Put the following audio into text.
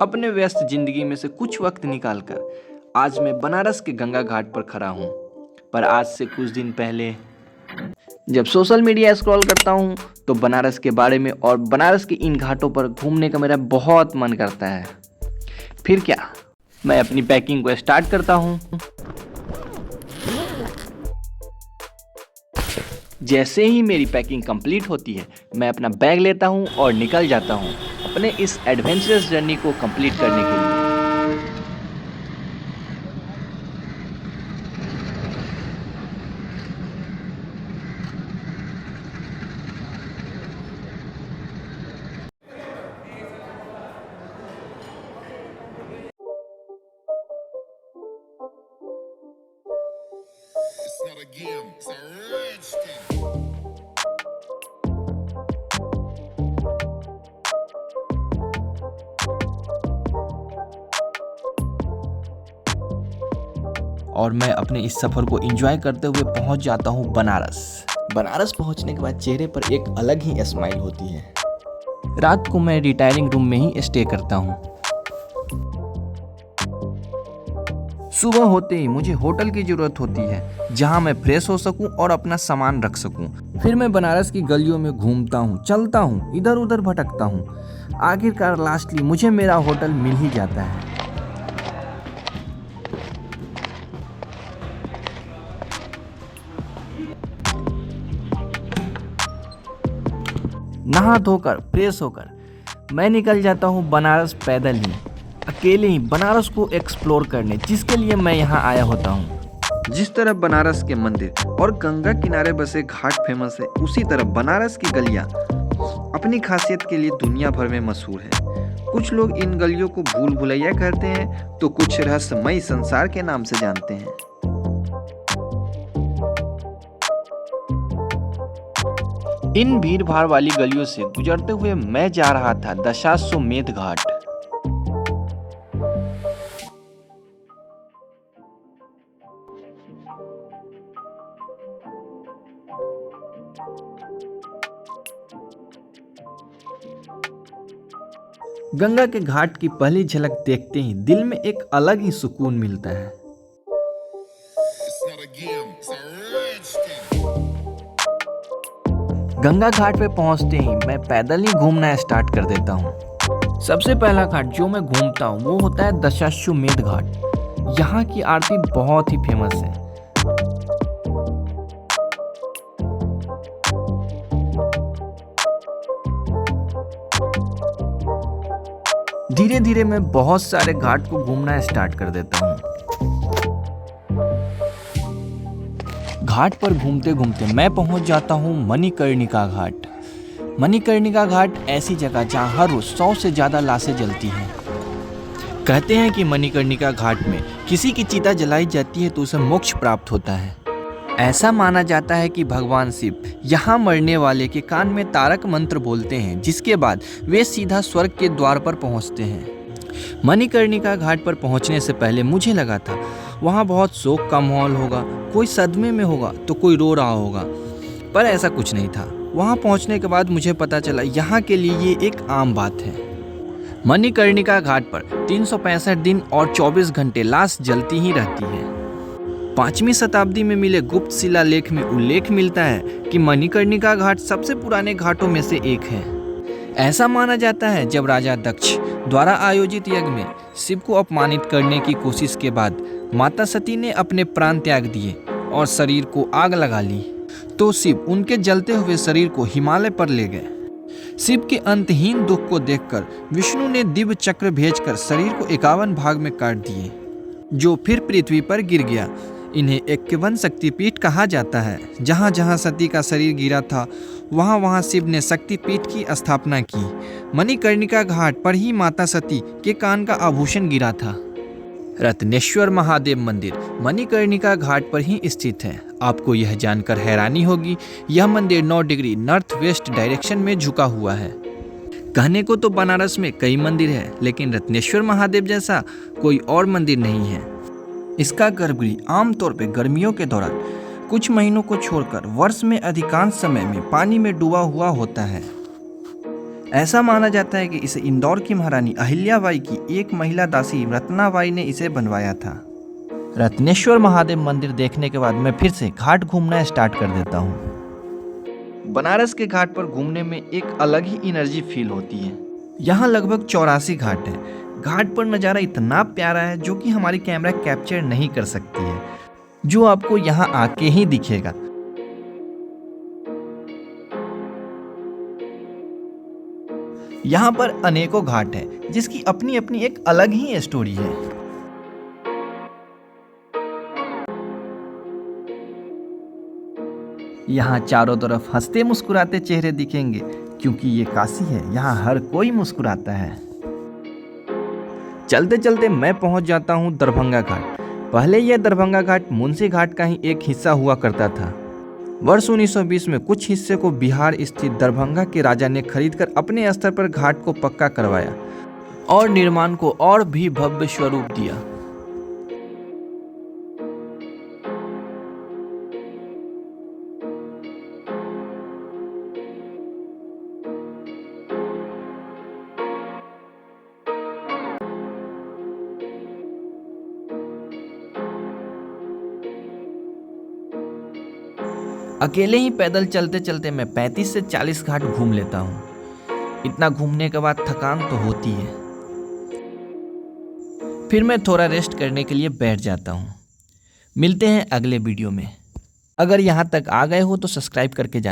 अपने व्यस्त जिंदगी में से कुछ वक्त निकालकर आज मैं बनारस के गंगा घाट पर खड़ा हूँ। पर आज से कुछ दिन पहले जब सोशल मीडिया स्क्रॉल करता हूँ तो बनारस के बारे में और बनारस के इन घाटों पर घूमने का मेरा बहुत मन करता है। फिर क्या, मैं अपनी पैकिंग को स्टार्ट करता हूँ। जैसे ही मेरी पैकिंग कंप्लीट होती है मैं अपना बैग लेता हूँ और निकल जाता हूँ अपने इस एडवेंचरस जर्नी को कंप्लीट करने के लिए। It's not a game, it's a rich thing. और मैं अपने इस सफ़र को एंजॉय करते हुए पहुंच जाता हूं बनारस। बनारस पहुंचने के बाद चेहरे पर एक अलग ही स्माइल होती है। रात को मैं रिटायरिंग रूम में ही स्टे करता हूं। सुबह होते ही मुझे होटल की ज़रूरत होती है जहां मैं फ्रेश हो सकूं और अपना सामान रख सकूं। फिर मैं बनारस की गलियों में घूमता हूं, चलता हूं, इधर उधर भटकता हूं। आखिरकार लास्टली मुझे मेरा होटल मिल ही जाता है। नहा धोकर फ्रेश होकर मैं निकल जाता हूँ बनारस पैदल ही, अकेले ही बनारस को एक्सप्लोर करने, जिसके लिए मैं यहाँ आया होता हूँ। जिस तरह बनारस के मंदिर और गंगा किनारे बसे घाट फेमस है, उसी तरह बनारस की गलियाँ अपनी खासियत के लिए दुनिया भर में मशहूर है। कुछ लोग इन गलियों को भूल भुलैया कहते हैं तो कुछ रहस्यमयी संसार के नाम से जानते हैं। इन भीड़ भाड़ वाली गलियों से गुजरते हुए मैं जा रहा था दशाश्वमेध घाट। गंगा के घाट की पहली झलक देखते ही दिल में एक अलग ही सुकून मिलता है। It's not a game, it's a rich thing. Ganga घाट पे पहुंचते ही मैं पैदल ही घूमना स्टार्ट कर देता हूं। सबसे पहला घाट जो मैं घूमता हूं वो होता है दशाश्वमेध घाट। यहाँ की आरती बहुत ही फेमस है। धीरे धीरे मैं बहुत सारे घाट को घूमना स्टार्ट कर देता हूँ। घाट पर घूमते घूमते मैं पहुंच जाता हूं मणिकर्णिका घाट। मणिकर्णिका घाट ऐसी जगह जहां हर रोज 100 से ज़्यादा लाशें जलती हैं। कहते हैं कि मणिकर्णिका घाट में किसी की चिता जलाई जाती है तो उसे मोक्ष प्राप्त होता है। ऐसा माना जाता है कि भगवान शिव यहाँ मरने वाले के कान में तारक मंत्र बोलते हैं, जिसके बाद वे सीधा स्वर्ग के द्वार पर पहुँचते हैं। मणिकर्णिका घाट पर पहुँचने से पहले मुझे लगा था वहाँ बहुत शोक का माहौल होगा, कोई सदमे में होगा तो कोई रो रहा होगा, पर ऐसा कुछ नहीं था। वहाँ पहुँचने के बाद मुझे पता चला यहाँ के लिए ये एक आम बात है। मणिकर्णिका घाट पर 365 दिन और 24 घंटे लाश जलती ही रहती है। 5वीं शताब्दी में मिले गुप्त शिलालेख में उल्लेख मिलता है कि मणिकर्णिका घाट सबसे पुराने घाटों में से एक है। ऐसा माना जाता है जब राजा दक्ष द्वारा आयोजित यज्ञ में शिव को अपमानित करने की कोशिश के बाद माता सती ने अपने प्राण त्याग दिए और शरीर को आग लगा ली, तो शिव उनके जलते हुए शरीर को हिमालय पर ले गए। शिव के अंतहीन दुख को देखकर विष्णु ने दिव्य चक्र भेजकर शरीर को 51 भाग में काट दिए, जो फिर पृथ्वी पर गिर गया। इन्हें 51 शक्तिपीठ कहा जाता है। जहाँ जहाँ सती का शरीर गिरा था वहाँ वहाँ शिव ने शक्तिपीठ की स्थापना की। मणिकर्णिका घाट पर ही माता सती के कान का आभूषण गिरा था। रत्नेश्वर महादेव मंदिर मणिकर्णिका घाट पर ही स्थित है। आपको यह जानकर हैरानी होगी, यह मंदिर 9 डिग्री नॉर्थ वेस्ट डायरेक्शन में झुका हुआ है। कहने को तो बनारस में कई मंदिर है, लेकिन रत्नेश्वर महादेव जैसा कोई और मंदिर नहीं है। इसका गर्भगृह आमतौर पर गर्मियों के दौरान कुछ महीनों को छोड़कर वर्ष में अधिकांश समय में पानी में डूबा हुआ होता है। ऐसा माना जाता है कि इसे इंदौर की महारानी अहिल्याबाई की एक महिला दासी रत्नाबाई ने इसे बनवाया था। रत्नेश्वर महादेव मंदिर देखने के बाद मैं फिर से घाट घूमना स्टार्ट कर देता हूँ। बनारस के घाट पर घूमने में एक अलग ही एनर्जी फील होती है। यहाँ लगभग 84 घाट है। घाट पर नज़ारा इतना प्यारा है जो कि हमारी कैमरा कैप्चर नहीं कर सकती है, जो आपको यहाँ आके ही दिखेगा। यहाँ पर अनेकों घाट है जिसकी अपनी अपनी एक अलग ही स्टोरी है। यहाँ चारों तरफ हंसते मुस्कुराते चेहरे दिखेंगे क्योंकि ये काशी है, यहाँ हर कोई मुस्कुराता है। चलते चलते मैं पहुंच जाता हूँ दरभंगा घाट। पहले यह दरभंगा घाट मुंशी घाट का ही एक हिस्सा हुआ करता था। वर्ष 1920 में कुछ हिस्से को बिहार स्थित दरभंगा के राजा ने खरीदकर अपने स्तर पर घाट को पक्का करवाया और निर्माण को और भी भव्य स्वरूप दिया। अकेले ही पैदल चलते चलते मैं 35 से 40 घाट घूम लेता हूँ। इतना घूमने के बाद थकान तो होती है, फिर मैं थोड़ा रेस्ट करने के लिए बैठ जाता हूँ। मिलते हैं अगले वीडियो में। अगर यहाँ तक आ गए हो तो सब्सक्राइब करके जाना।